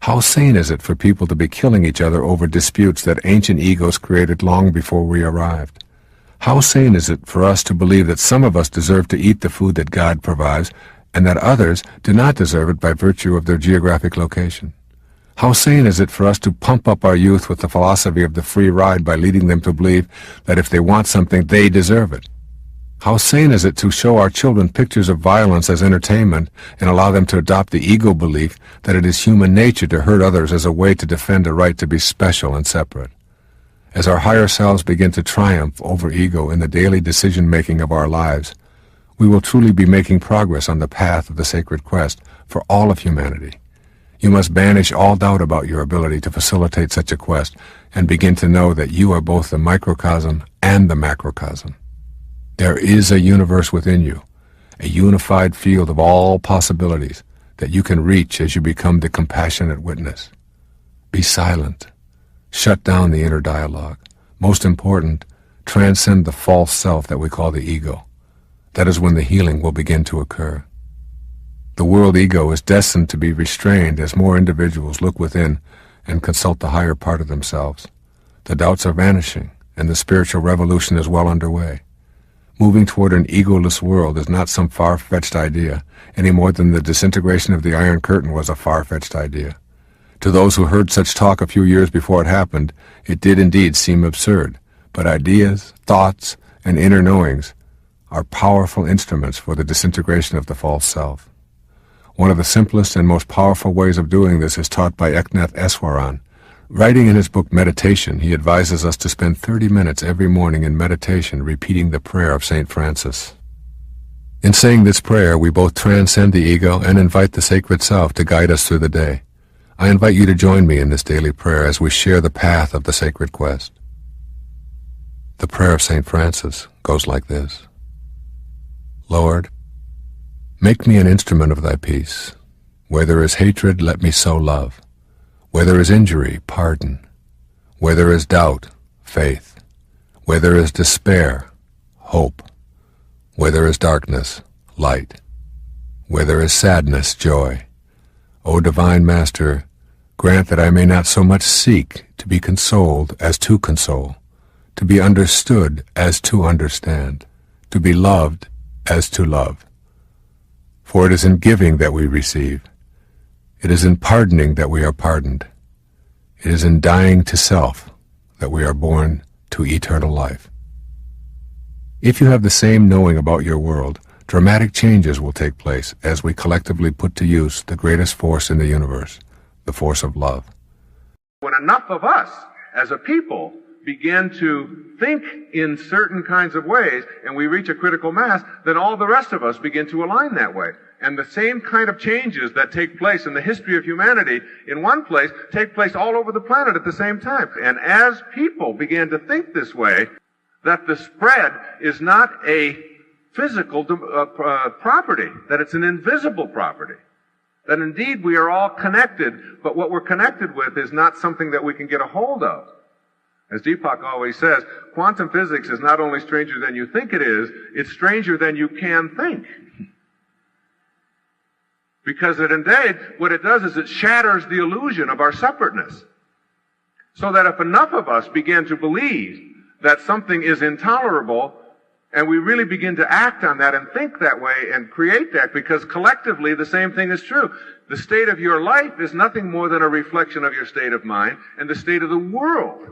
How sane is it for people to be killing each other over disputes that ancient egos created long before we arrived? How sane is it for us to believe that some of us deserve to eat the food that God provides, and that others do not deserve it by virtue of their geographic location? How sane is it for us to pump up our youth with the philosophy of the free ride by leading them to believe that if they want something, they deserve it? How sane is it to show our children pictures of violence as entertainment and allow them to adopt the ego belief that it is human nature to hurt others as a way to defend a right to be special and separate? As our higher selves begin to triumph over ego in the daily decision-making of our lives, we will truly be making progress on the path of the sacred quest for all of humanity. You must banish all doubt about your ability to facilitate such a quest and begin to know that you are both the microcosm and the macrocosm. There is a universe within you, a unified field of all possibilities that you can reach as you become the compassionate witness. Be silent. Shut down the inner dialogue. Most important, transcend the false self that we call the ego. That is when the healing will begin to occur. The world ego is destined to be restrained as more individuals look within and consult the higher part of themselves. The doubts are vanishing, and the spiritual revolution is well underway. Moving toward an egoless world is not some far-fetched idea, any more than the disintegration of the Iron Curtain was a far-fetched idea. To those who heard such talk a few years before it happened, it did indeed seem absurd, but ideas, thoughts, and inner knowings are powerful instruments for the disintegration of the false self. One of the simplest and most powerful ways of doing this is taught by Eknath Eswaran. Writing in his book Meditation, he advises us to spend 30 minutes every morning in meditation repeating the prayer of St. Francis. In saying this prayer, we both transcend the ego and invite the sacred self to guide us through the day. I invite you to join me in this daily prayer as we share the path of the sacred quest. The prayer of St. Francis goes like this. Lord, make me an instrument of thy peace. Where there is hatred, let me sow love. Where there is injury, pardon. Where there is doubt, faith. Where there is despair, hope. Where there is darkness, light. Where there is sadness, joy. O divine Master, grant that I may not so much seek to be consoled as to console, to be understood as to understand, to be loved as to love. For it is in giving that we receive. It is in pardoning that we are pardoned. It is in dying to self that we are born to eternal life. If you have the same knowing about your world, dramatic changes will take place as we collectively put to use the greatest force in the universe, the force of love. When enough of us as a people begin to think in certain kinds of ways and we reach a critical mass, then all the rest of us begin to align that way. And the same kind of changes that take place in the history of humanity in one place take place all over the planet at the same time. And as people begin to think this way, that the spread is not a physical property, that it's an invisible property. That indeed we are all connected, but what we're connected with is not something that we can get a hold of. As Deepak always says, quantum physics is not only stranger than you think it is, it's stranger than you can think. Because indeed, what it does is it shatters the illusion of our separateness. So that if enough of us begin to believe that something is intolerable, and we really begin to act on that and think that way and create that, because collectively the same thing is true. The state of your life is nothing more than a reflection of your state of mind, and the state of the world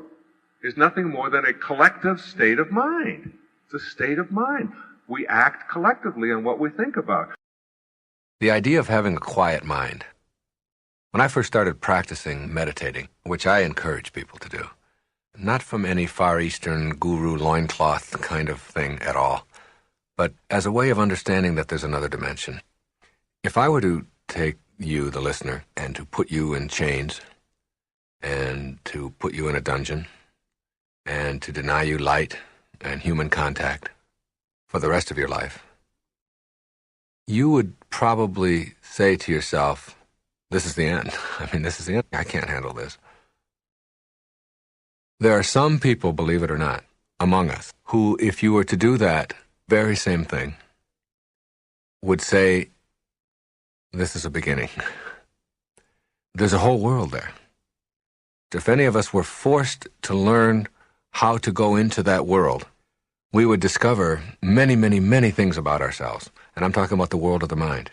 is nothing more than a collective state of mind. It's a state of mind. We act collectively on what we think about. The idea of having a quiet mind. When I first started practicing meditating, which I encourage people to do, not from any Far Eastern guru loincloth kind of thing at all, but as a way of understanding that there's another dimension. If I were to take you, the listener, and to put you in chains, and to put you in a dungeon, and to deny you light and human contact for the rest of your life, you would probably say to yourself, this is the end. I mean, this is the end. I can't handle this. There are some people, believe it or not, among us, who, if you were to do that very same thing, would say, this is a beginning. There's a whole world there. If any of us were forced to learn how to go into that world, we would discover many, many, many things about ourselves. And I'm talking about the world of the mind.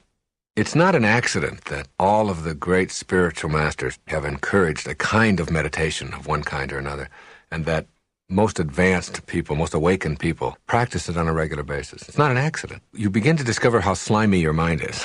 It's not an accident that all of the great spiritual masters have encouraged a kind of meditation of one kind or another, and that most advanced people, most awakened people, practice it on a regular basis. It's not an accident. You begin to discover how slimy your mind is.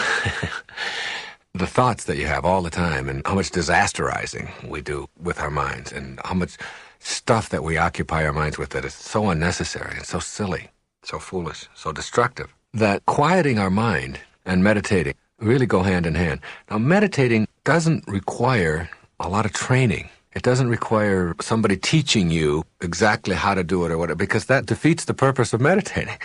The thoughts that you have all the time, and how much disasterizing we do with our minds, and how much stuff that we occupy our minds with that is so unnecessary and so silly, so foolish, so destructive, that quieting our mind and meditating really go hand in hand. Now, meditating doesn't require a lot of training. It doesn't require somebody teaching you exactly how to do it or whatever, because that defeats the purpose of meditating.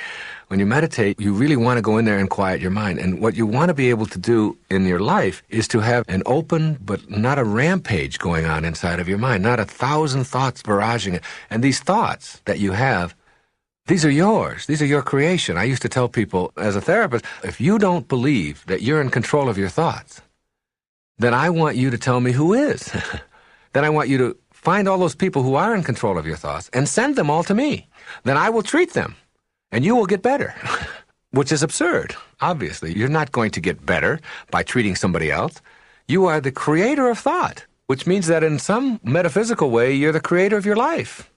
When you meditate, you really want to go in there and quiet your mind. And what you want to be able to do in your life is to have an open, but not a rampage going on inside of your mind, not 1,000 thoughts barraging it. And these thoughts that you have, these are yours. These are your creation. I used to tell people as a therapist, if you don't believe that you're in control of your thoughts, then I want you to tell me who is. Then I want you to find all those people who are in control of your thoughts and send them all to me. Then I will treat them, and you will get better, which is absurd. Obviously, you're not going to get better by treating somebody else. You are the creator of thought, which means that in some metaphysical way, you're the creator of your life.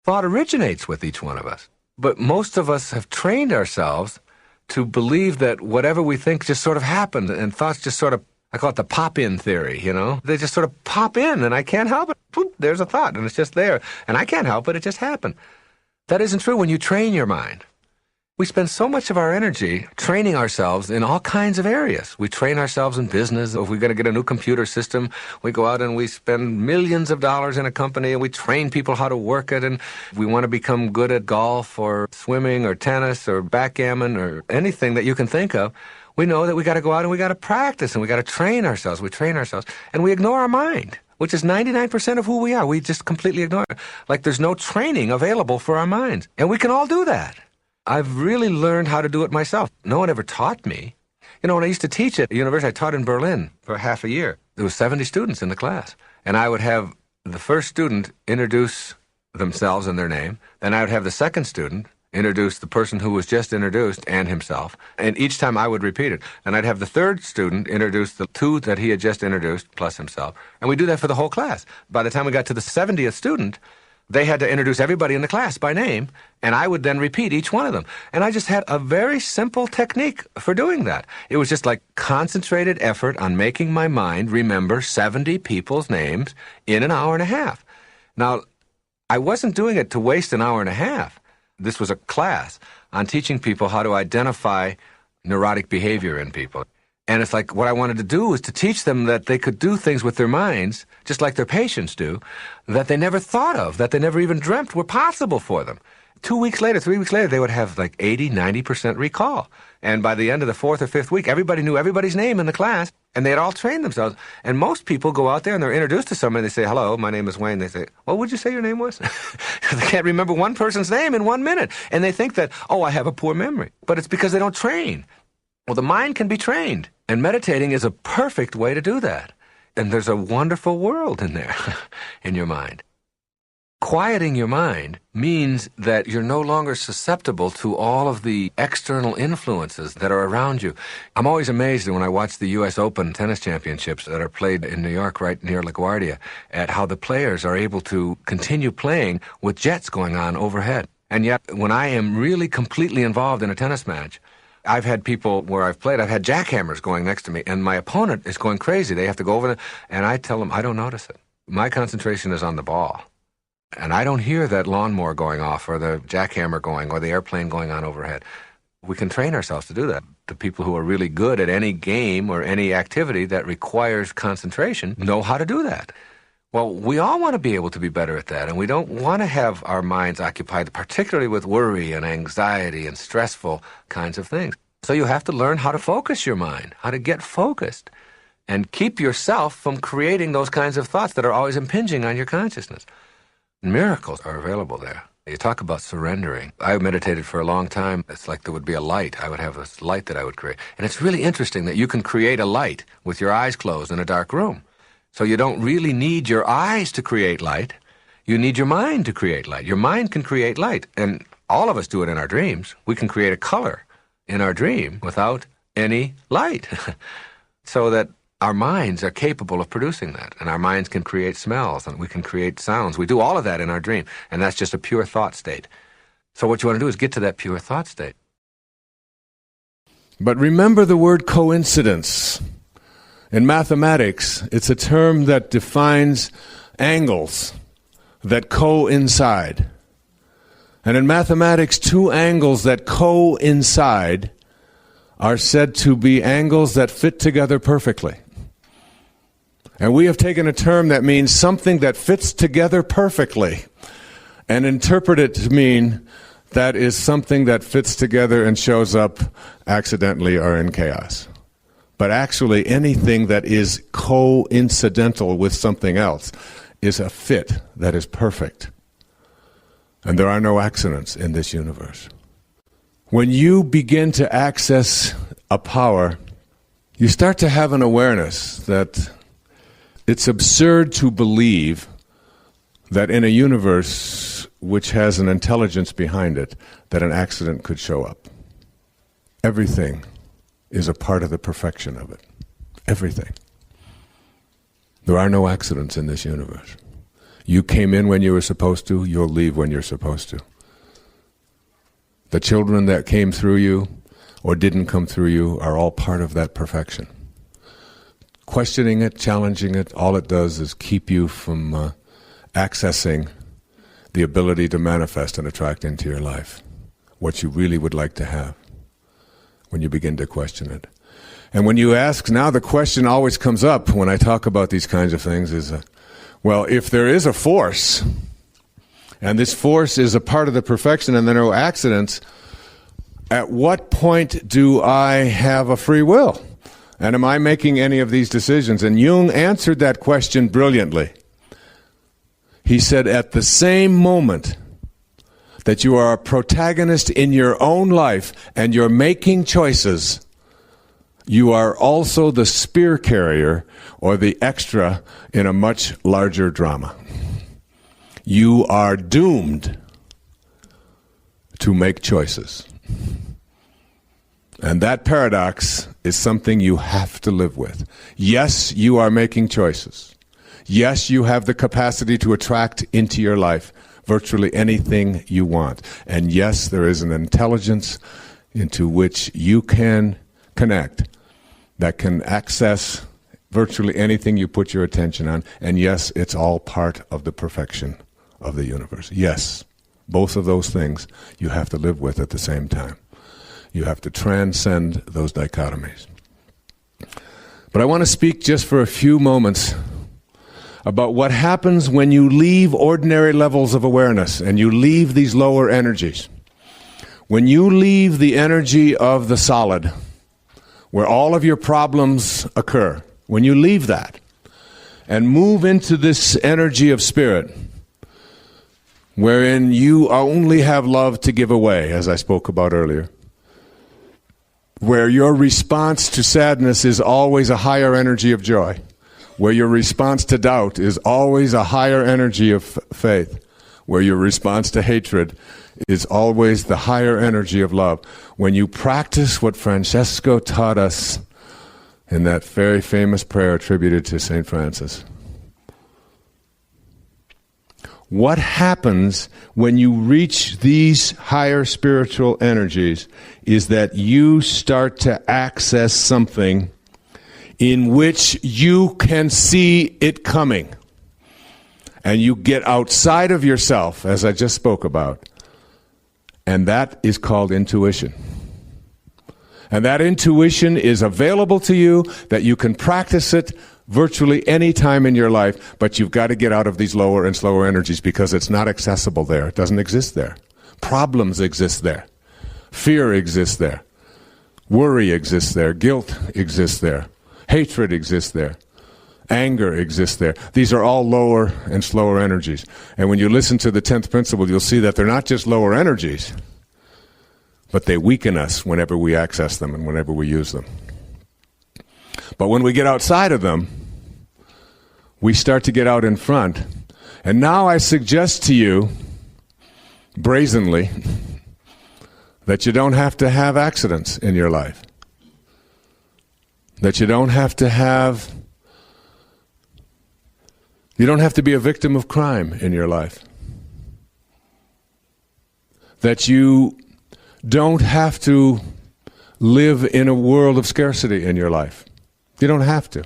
Thought originates with each one of us. But most of us have trained ourselves to believe that whatever we think just sort of happened, and thoughts just sort of, I call it the pop-in theory, you know? They just sort of pop in, and I can't help it. Boop, there's a thought, and it's just there. And I can't help it, it just happened. That isn't true when you train your mind. We spend so much of our energy training ourselves in all kinds of areas. We train ourselves in business. If we're going to get a new computer system, we go out and we spend millions of dollars in a company and we train people how to work it. And we want to become good at golf or swimming or tennis or backgammon or anything that you can think of. We know that we got to go out and we got to practice and we got to train ourselves. We train ourselves and we ignore our mind, which is 99% of who we are. We just completely ignore it. Like there's no training available for our minds. And we can all do that. I've really learned how to do it myself. No one ever taught me. You know, when I used to teach at university, I taught in Berlin for half a year. There was 70 students in the class. And I would have the first student introduce themselves and their name. Then I would have the second student introduce the person who was just introduced and himself. And each time I would repeat it. And I'd have the third student introduce the two that he had just introduced plus himself. And we do that for the whole class. By the time we got to the 70th student, they had to introduce everybody in the class by name, and I would then repeat each one of them. And I just had a very simple technique for doing that. It was just like concentrated effort on making my mind remember 70 people's names in an hour and a half. Now, I wasn't doing it to waste an hour and a half. This was a class on teaching people how to identify neurotic behavior in people. And it's like what I wanted to do was to teach them that they could do things with their minds, just like their patients do, that they never thought of, that they never even dreamt were possible for them. 2 weeks later, 3 weeks later, they would have like 80, 90% recall. And by the end of the fourth or fifth week, everybody knew everybody's name in the class, and they had all trained themselves. And most people go out there and they're introduced to somebody, they say, hello, my name is Wayne. They say, what would you say your name was? They can't remember one person's name in 1 minute. And they think that, oh, I have a poor memory. But it's because they don't train. Well, the mind can be trained. And meditating is a perfect way to do that. And there's a wonderful world in there, in your mind. Quieting your mind means that you're no longer susceptible to all of the external influences that are around you. I'm always amazed when I watch the U.S. Open tennis championships that are played in New York right near LaGuardia at how the players are able to continue playing with jets going on overhead. And yet, when I am really completely involved in a tennis match, I've had people where I've played, I've had jackhammers going next to me, and my opponent is going crazy. They have to go over there, and I tell them, I don't notice it. My concentration is on the ball. And I don't hear that lawnmower going off or the jackhammer going or the airplane going on overhead. We can train ourselves to do that. The people who are really good at any game or any activity that requires concentration know how to do that. Well, we all want to be able to be better at that, and we don't want to have our minds occupied, particularly with worry and anxiety and stressful kinds of things. So you have to learn how to focus your mind, how to get focused, and keep yourself from creating those kinds of thoughts that are always impinging on your consciousness. Miracles are available there. You talk about surrendering. I meditated for a long time. It's like there would be a light. I would have this light that I would create. And it's really interesting that you can create a light with your eyes closed in a dark room. So you don't really need your eyes to create light. You need your mind to create light. Your mind can create light. And all of us do it in our dreams. We can create a color in our dream without any light. So that our minds are capable of producing that. And our minds can create smells and we can create sounds. We do all of that in our dream. And that's just a pure thought state. So what you want to do is get to that pure thought state. But remember the word coincidence. In mathematics, it's a term that defines angles that coincide. And in mathematics, two angles that coincide are said to be angles that fit together perfectly. And we have taken a term that means something that fits together perfectly and interpret it to mean that is something that fits together and shows up accidentally or in chaos. But actually, anything that is coincidental with something else is a fit that is perfect. And there are no accidents in this universe. When you begin to access a power, you start to have an awareness that it's absurd to believe that in a universe which has an intelligence behind it, that an accident could show up. Everything is a part of the perfection of it. Everything. There are no accidents in this universe. You came in when you were supposed to, you'll leave when you're supposed to. The children that came through you or didn't come through you are all part of that perfection. Questioning it, challenging it, all it does is keep you from accessing the ability to manifest and attract into your life what you really would like to have when you begin to question it. And when you ask, now the question always comes up when I talk about these kinds of things is, well, if there is a force, and this force is a part of the perfection and there are no accidents, at what point do I have a free will? And am I making any of these decisions? And Jung answered that question brilliantly. He said, at the same moment that you are a protagonist in your own life and you're making choices, you are also the spear carrier or the extra in a much larger drama. You are doomed to make choices. And that paradox is something you have to live with. Yes, you are making choices. Yes, you have the capacity to attract into your life virtually anything you want. And yes, there is an intelligence into which you can connect that can access virtually anything you put your attention on. And yes, it's all part of the perfection of the universe. Yes, both of those things you have to live with at the same time. You have to transcend those dichotomies. But I want to speak just for a few moments about what happens when you leave ordinary levels of awareness and you leave these lower energies. When you leave the energy of the solid, where all of your problems occur, when you leave that and move into this energy of spirit, wherein you only have love to give away, as I spoke about earlier, where your response to sadness is always a higher energy of joy, where your response to doubt is always a higher energy of faith, where your response to hatred is always the higher energy of love. When you practice what Francesco taught us in that very famous prayer attributed to St. Francis, what happens when you reach these higher spiritual energies is that you start to access something in which you can see it coming. And you get outside of yourself, as I just spoke about. And that is called intuition. And that intuition is available to you, that you can practice it virtually any time in your life, but you've got to get out of these lower and slower energies because it's not accessible there. It doesn't exist there. Problems exist there. Fear exists there. Worry exists there. Guilt exists there. Hatred exists there. Anger exists there. These are all lower and slower energies. And when you listen to the 10th principle, you'll see that they're not just lower energies, but they weaken us whenever we access them and whenever we use them. But when we get outside of them, we start to get out in front. And now I suggest to you, brazenly, that you don't have to have accidents in your life. That you don't have to be a victim of crime in your life. That you don't have to live in a world of scarcity in your life. You don't have to.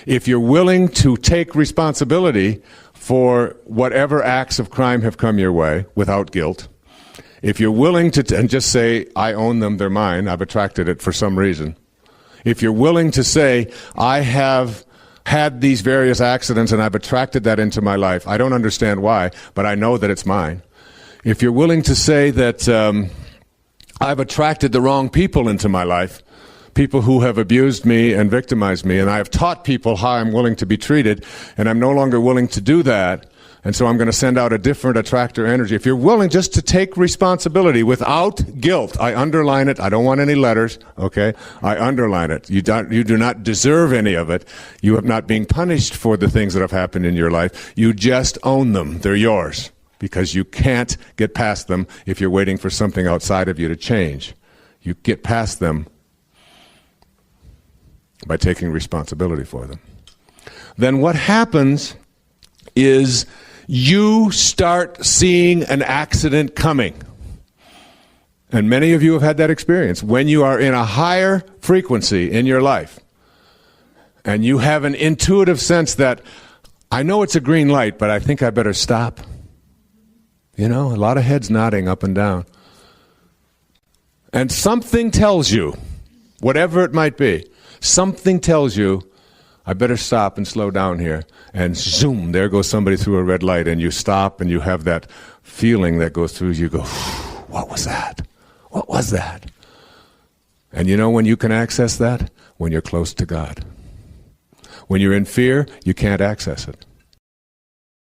If you're willing to take responsibility for whatever acts of crime have come your way without guilt, if you're willing to, and just say, I own them, they're mine, I've attracted it for some reason. If you're willing to say, I have had these various accidents and I've attracted that into my life, I don't understand why, but I know that it's mine. If you're willing to say that I've attracted the wrong people into my life, people who have abused me and victimized me, and I have taught people how I'm willing to be treated, and I'm no longer willing to do that, and so I'm going to send out a different attractor energy. If you're willing just to take responsibility without guilt, I underline it, I don't want any letters, okay? I underline it. You do not deserve any of it. You have not been punished for the things that have happened in your life. You just own them. They're yours, because you can't get past them if you're waiting for something outside of you to change. You get past them by taking responsibility for them. Then what happens is you start seeing an accident coming. And many of you have had that experience. When you are in a higher frequency in your life, and you have an intuitive sense that, I know it's a green light, but I think I better stop. You know, a lot of heads nodding up and down. And something tells you, whatever it might be, something tells you, I better stop and slow down here. And zoom, there goes somebody through a red light, and you stop and you have that feeling that goes through you. You go, what was that? What was that? And you know when you can access that? When you're close to God. When you're in fear, you can't access it.